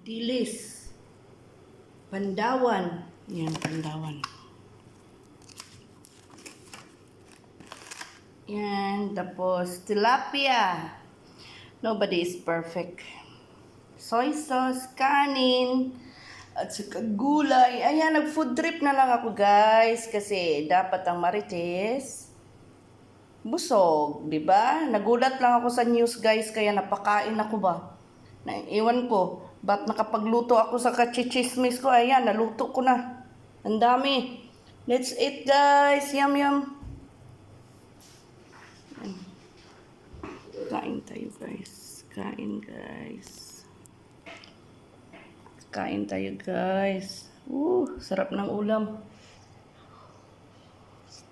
dilis, pandawan. Yan, pandawan. Yan, tapos tilapia. Nobody is perfect. Soy sauce, kanin, at saka gulay. Ayan, nag-food trip na lang ako guys. Kasi dapat ang Marites busog, di ba? Nagulat lang ako sa news guys, kaya napakain ako ba. Iwan ko, ba't nakapagluto ako sa kachichismis ko? Ayan, naluto ko na. Ang dami. Let's eat guys. Yum yum. Kain tayo guys. Kain guys. Kain tayo guys. Sarap ng ulam.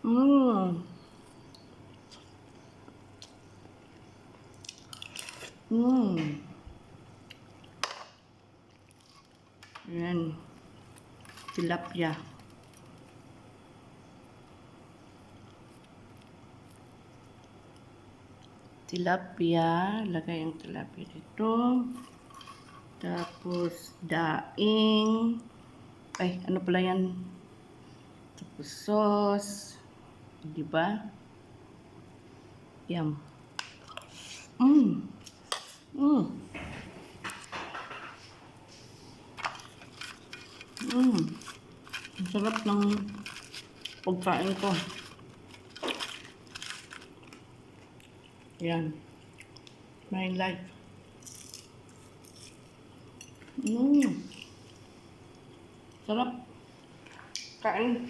Mmm. Ayan. Tilapia. Tilapia. Lagay ang tilapia dito. Tapos daing. Ay, ano pala yan? Tapos sauce. Diba? Yum. Ang sarap ng pagkain ko. Yan. My life. Sarap. Kain.